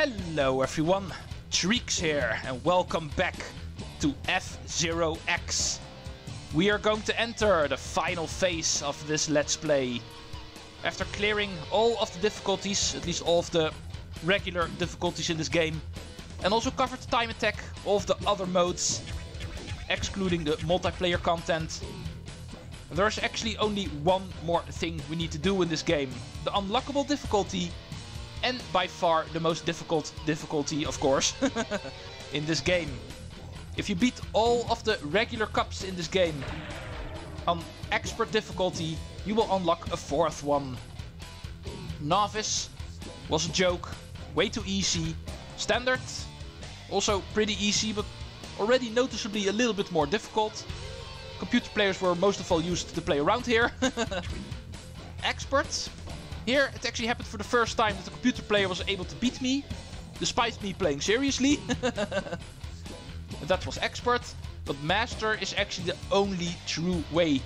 Hello everyone, Treecks here and welcome back to F0X. We are going to enter the final phase of this Let's Play. After clearing all of the difficulties, at least all of the regular difficulties in this game, and also covered the time attack, all of the other modes, excluding the multiplayer content, there's actually only one more thing we need to do in this game. The unlockable difficulty, and by far the most difficult difficulty, of course, in this game. If you beat all of the regular cups in this game on expert difficulty, you will unlock a fourth one. Novice was a joke, way too easy. Standard, also pretty easy, but already noticeably a little bit more difficult. Computer players were most of all used to play around here. Expert. Here it actually happened for the first time that the computer player was able to beat me, despite me playing seriously. That was expert, but master is actually the only true way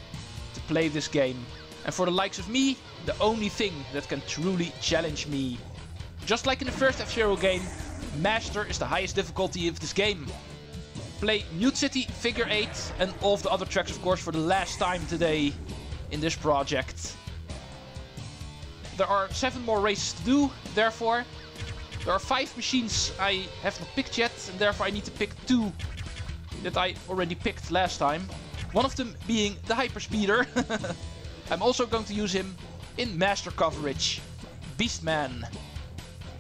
to play this game. And for the likes of me, the only thing that can truly challenge me. Just like in the first F-Zero game, master is the highest difficulty of this game. Play Mute City, Figure 8 and all of the other tracks, of course, for the last time today in this project. There are 7 more races to do, therefore. There are 5 machines I have not picked yet, and therefore I need to pick 2 that I already picked last time. One of them being the Hyperspeeder. I'm also going to use him in Master coverage. Beastman.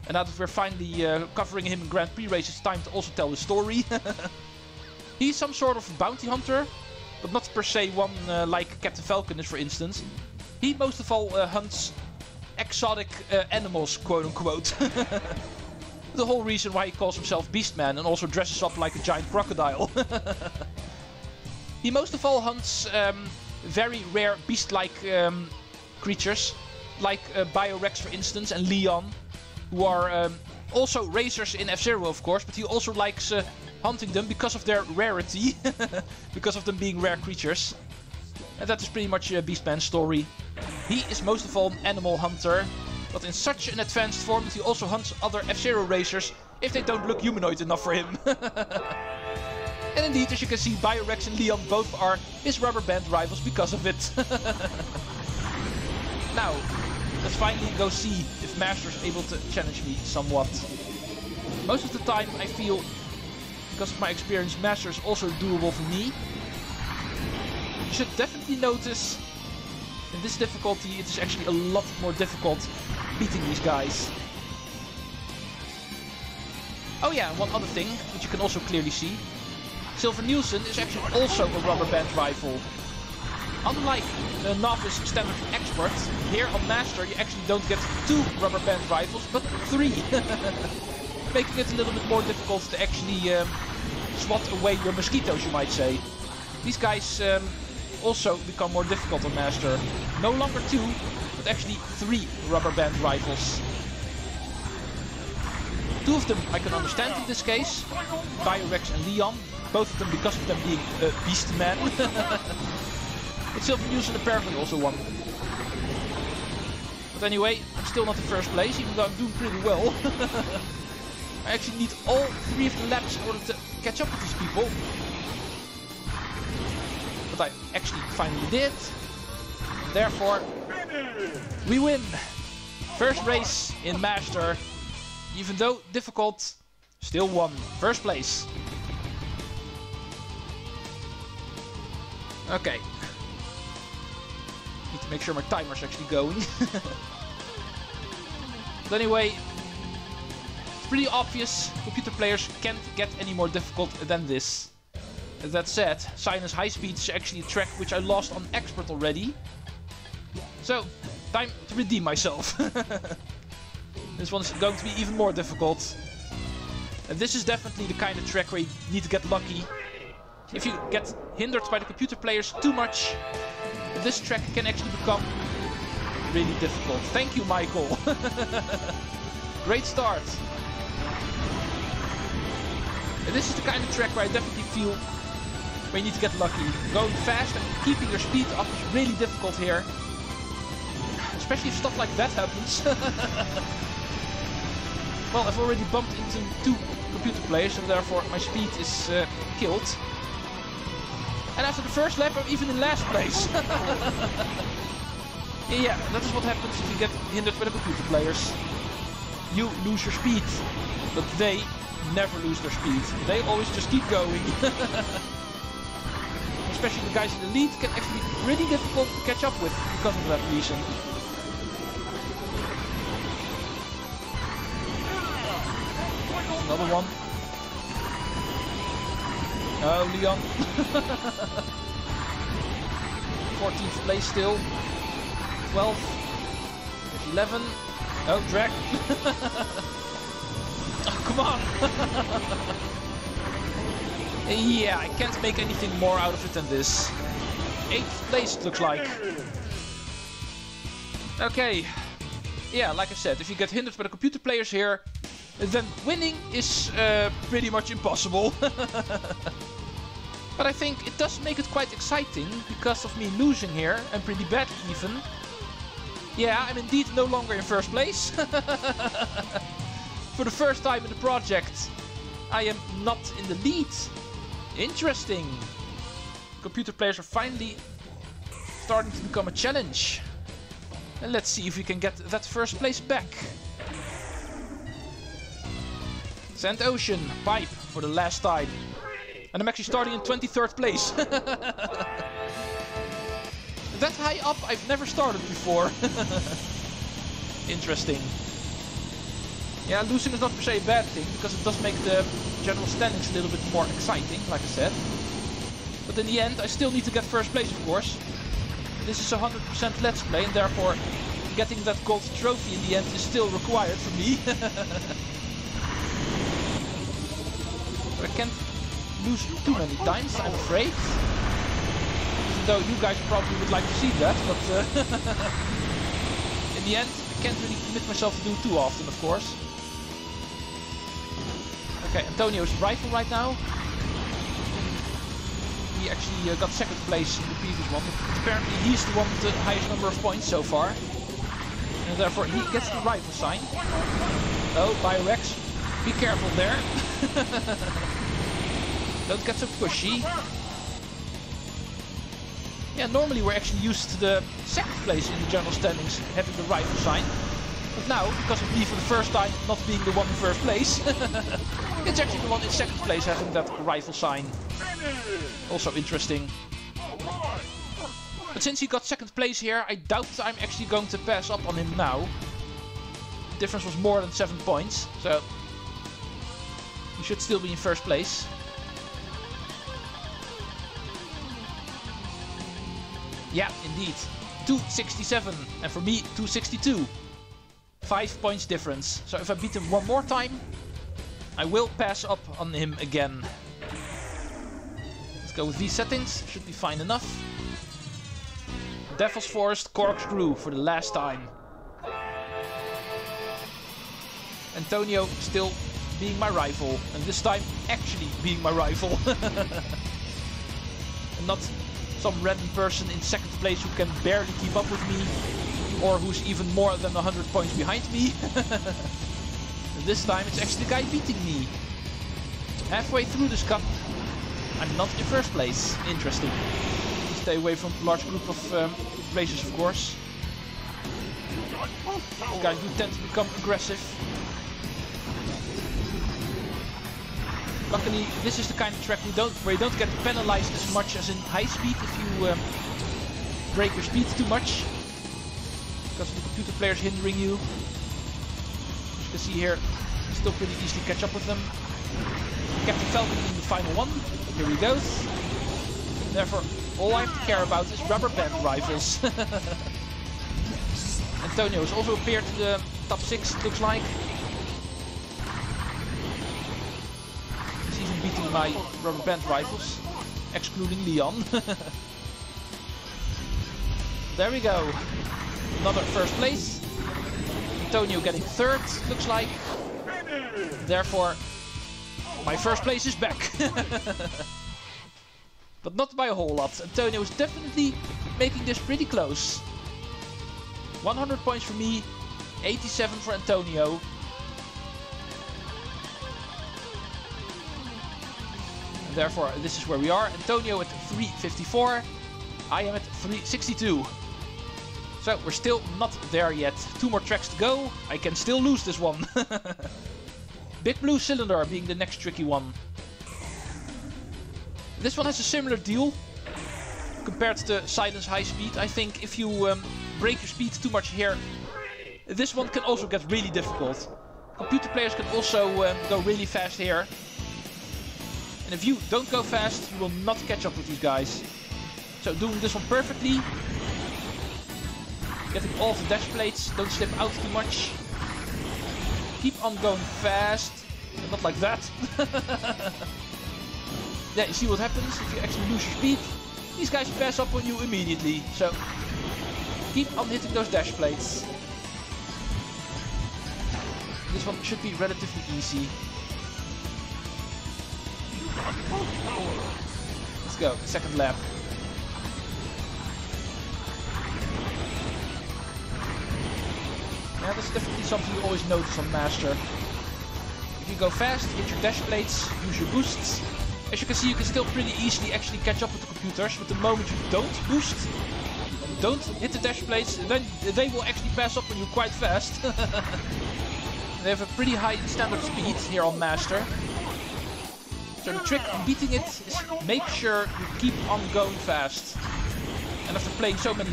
And now that we're finally covering him in Grand Prix races, it's time to also tell the story. He's some sort of bounty hunter, but not per se one like Captain Falcon is, for instance. He most of all hunts exotic animals, quote-unquote. The whole reason why he calls himself Beastman and also dresses up like a giant crocodile. He most of all hunts very rare beast-like creatures, like Biorex, for instance, and Leon, who are also racers in F-Zero, of course, but he also likes hunting them because of their rarity, because of them being rare creatures. And that is pretty much Beastman's story. He is most of all an animal hunter, but in such an advanced form that he also hunts other F-Zero racers if they don't look humanoid enough for him. And indeed, as you can see, Biorex and Leon both are his rubber band rivals because of it. Now, let's finally go see if Master is able to challenge me somewhat. Most of the time I feel, because of my experience, Master is also doable for me. You should definitely notice, in this difficulty, it is actually a lot more difficult beating these guys. Oh yeah, one other thing, which you can also clearly see. Silver Nielsen is actually also a rubber band rival. Unlike the Novice, Standard, Expert, here on Master you actually don't get 2 rubber band rivals, but 3. Making it a little bit more difficult to actually swat away your mosquitoes, you might say. These guys also become more difficult on Master. No longer 2, but actually 3 rubber band rivals. 2 of them I can understand in this case, Biorex and Leon, both of them because of them being Beastman. But Silver Nielsen apparently also won. But anyway, I'm still not in first place, even though I'm doing pretty well. I actually need all 3 of the laps in order to catch up with these people. But I actually finally did. Therefore, we win! First race in Master. Even though difficult, still won. First place. Okay. Need to make sure my timer's actually going. But anyway, it's pretty obvious. Computer players can't get any more difficult than this. That said, Sinus High Speed is actually a track which I lost on Expert already. So, time to redeem myself. This one's going to be even more difficult. And this is definitely the kind of track where you need to get lucky. If you get hindered by the computer players too much, this track can actually become really difficult. Thank you, Michael. Great start. And this is the kind of track where I definitely feel where you need to get lucky. Going fast and keeping your speed up is really difficult here. Especially if stuff like that happens. Well, I've already bumped into 2 computer players, so therefore my speed is killed. And after the first lap, I'm even in last place. Yeah, that is what happens if you get hindered by the computer players. You lose your speed, but they never lose their speed. They always just keep going. Especially the guys in the lead can actually be pretty difficult to catch up with because of that reason. Another one. Oh, Leon. 14th place still. 12. 11. Oh, Drag. Oh, come on. Yeah, I can't make anything more out of it than this. 8th place it looks like. Okay. Yeah, like I said, if you get hindered by the computer players here, then winning is pretty much impossible. But I think it does make it quite exciting because of me losing here, and pretty bad even. Yeah, I'm indeed no longer in first place. For the first time in the project, I am not in the lead. Interesting. Computer players are finally starting to become a challenge. And let's see if we can get that first place back. Sand Ocean, pipe for the last time. And I'm actually starting in 23rd place. That high up I've never started before. Interesting. Yeah, losing is not per se a bad thing, because it does make the general standings a little bit more exciting, like I said. But in the end, I still need to get first place, of course. This is 100% Let's Play, and therefore getting that gold trophy in the end is still required for me. I can't lose too many times, I'm afraid. Even though you guys probably would like to see that, but in the end, I can't really commit myself to do it too often, of course. Okay, Antonio's rifle right now. He actually got 2nd place in the previous one, but apparently he's the one with the highest number of points so far. And therefore he gets the rifle sign. Oh, Biorex, be careful there. Don't get so pushy. Yeah, normally we're actually used to the 2nd place in the general standings having the rifle sign. But now, because of me for the first time not being the one in first place, it's actually the one in 2nd place having that rifle sign. Also interesting. But since he got 2nd place here, I doubt I'm actually going to pass up on him now. The difference was more than 7 points, so he should still be in first place. Yeah, indeed. 267, and for me 262. 5 points difference. So if I beat him one more time, I will pass up on him again. Let's go with these settings, should be fine enough. Devil's Forest Corkscrew for the last time. Antonio still being my rival, and this time actually being my rival. And not some random person in 2nd place who can barely keep up with me, or who's even more than 100 points behind me. And this time it's actually the guy beating me. Halfway through this cup, I'm not in first place. Interesting. Stay away from a large group of races, of course. These guys do tend to become aggressive. Luckily, this is the kind of track where you don't get penalized as much as in high speed if you break your speed too much. Because of the computer players hindering you. As you can see here, still pretty easily catch up with them. Captain Falcon in the final one. Here he goes. Therefore, all I have to care about is rubber band rifles. Antonio has also appeared in the top 6, it looks like. He's even beating my rubber band rifles, excluding Leon. There we go. Another first place. Antonio getting 3rd, looks like. Therefore, my first place is back. But not by a whole lot. Antonio is definitely making this pretty close. 100 points for me, 87 for Antonio. therefore this is where we are. Antonio at 354. I am at 362. So we're still not there yet. 2 more tracks to go. I can still lose this one. Big Blue Cylinder being the next tricky one. This one has a similar deal compared to Silence High Speed. I think if you break your speed too much here, this one can also get really difficult. Computer players can also go really fast here. And if you don't go fast, you will not catch up with these guys. So doing this one perfectly. Getting all of the dash plates, don't slip out too much. Keep on going fast, but not like that. Yeah, you see what happens if you actually lose your speed. These guys pass up on you immediately, so keep on hitting those dash plates. This one should be relatively easy. Let's go, second lap. Yeah, that's definitely something you always notice on Master. If you go fast, hit your dash plates, use your boosts. As you can see, you can still pretty easily actually catch up with the computers, but the moment you don't boost, don't hit the dash plates, then they will actually pass up on you quite fast. They have a pretty high standard speed here on Master. So the trick on beating it is make sure you keep on going fast. And after playing so many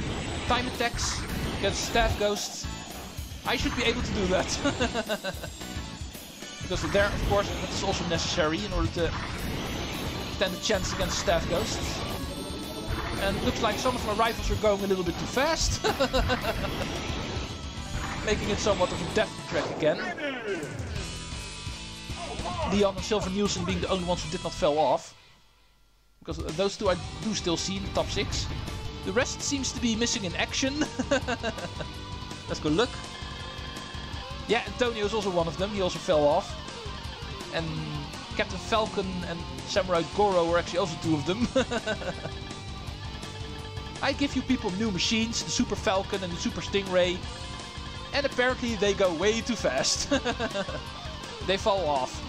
time attacks against staff ghosts, I should be able to do that. Because there, of course, that is also necessary in order to stand a chance against staff ghosts. And it looks like some of my rivals are going a little bit too fast. Making it somewhat of a death track again. Leon and Silver Nielsen being the only ones who did not fall off. Because those two I do still see in the top 6. The rest seems to be missing in action. Let's go look. Yeah, Antonio is also one of them. He also fell off. And Captain Falcon and Samurai Goro were actually also 2 of them. I give you people new machines, the Super Falcon and the Super Stingray. And apparently they go way too fast. They fall off.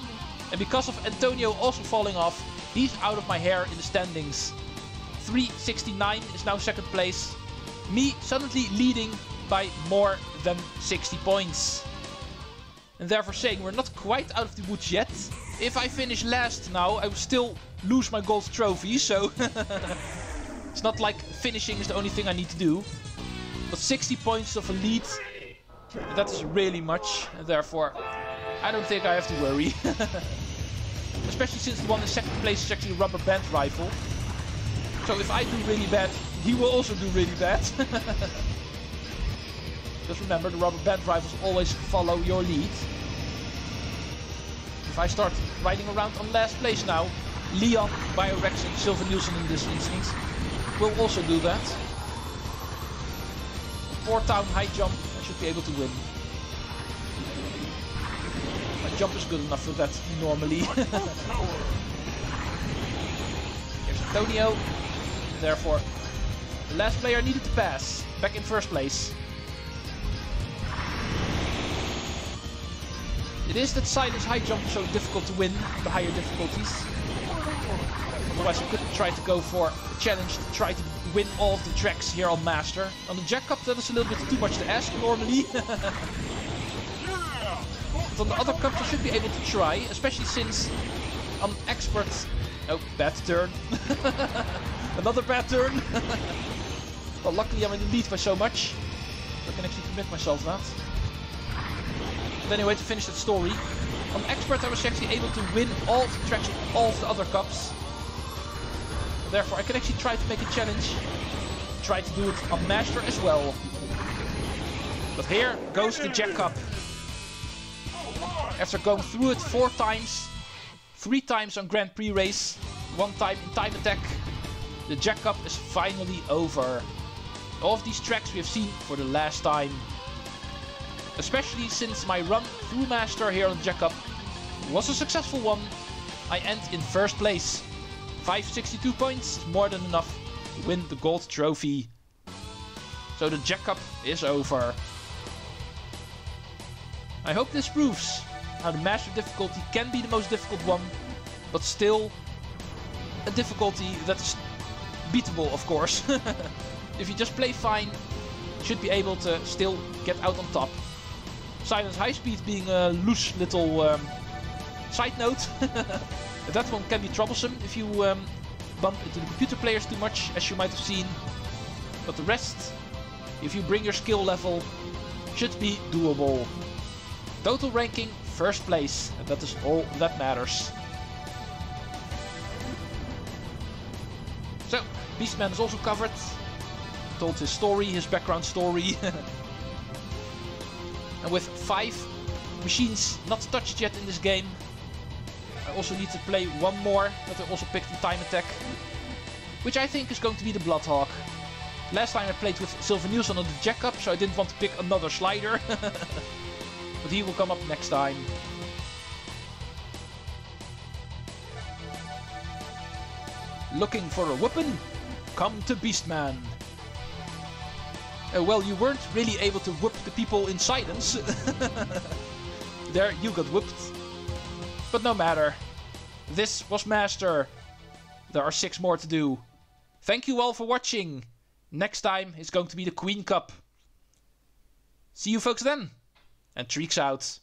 And because of Antonio also falling off, he's out of my hair in the standings. 369 is now second place. Me suddenly leading by more than 60 points. And therefore saying we're not quite out of the woods yet. If I finish last now, I will still lose my gold trophy, so it's not like finishing is the only thing I need to do. But 60 points of a lead, that is really much, and therefore I don't think I have to worry. Especially since the one in second place is actually a rubber band rifle. So if I do really bad, he will also do really bad. Just remember, the rubber band rifles always follow your lead. If I start riding around on last place now, Leon, Biorex and Silver Nielsen in this instance will also do that. 4-town high jump, I should be able to win. My jump is good enough for that normally. Here's Antonio. Therefore, the last player needed to pass. Back in first place. It is that Silence High Jump is so difficult to win, the higher difficulties. Otherwise I could try to go for a challenge to try to win all of the tracks here on Master. On the Jack Cup that is a little bit too much to ask normally. But on the other cups I should be able to try, especially since I'm expert... Oh, bad turn. Another bad turn. Well, luckily I'm in the lead by so much. I can actually commit myself that. But anyway, to finish that story, on Expert I was actually able to win all of the tracks of all of the other cups. Therefore I can actually try to make a challenge, try to do it on Master as well. But here goes the Jack Cup. After going through it 4 times, 3 times on Grand Prix race, 1 time in time attack, the Jack Cup is finally over. All of these tracks we have seen for the last time. Especially since my run through Master here on the Jack Cup was a successful one. I end in first place. 562 points is more than enough to win the gold trophy. So the Jack Cup is over. I hope this proves how the Master difficulty can be the most difficult one, but still a difficulty that's beatable, of course. If you just play fine, you should be able to still get out on top. Silence High Speed being a loose little side note. That one can be troublesome if you bump into the computer players too much, as you might have seen. But the rest, if you bring your skill level, should be doable. Total ranking, first place, and that is all that matters. So, Beastman is also covered. Told his story, his background story. And with 5 machines not touched yet in this game, I also need to play one more that I also picked in Time Attack, which I think is going to be the Bloodhawk. Last time I played with Sylvanilson on the Jack-Up, so I didn't want to pick another slider. But he will come up next time. Looking for a weapon? Come to Beastman. Well, you weren't really able to whoop the people in silence. There, you got whooped. But no matter. This was Master. There are 6 more to do. Thank you all for watching. Next time is going to be the Queen Cup. See you folks then. And Treecks out.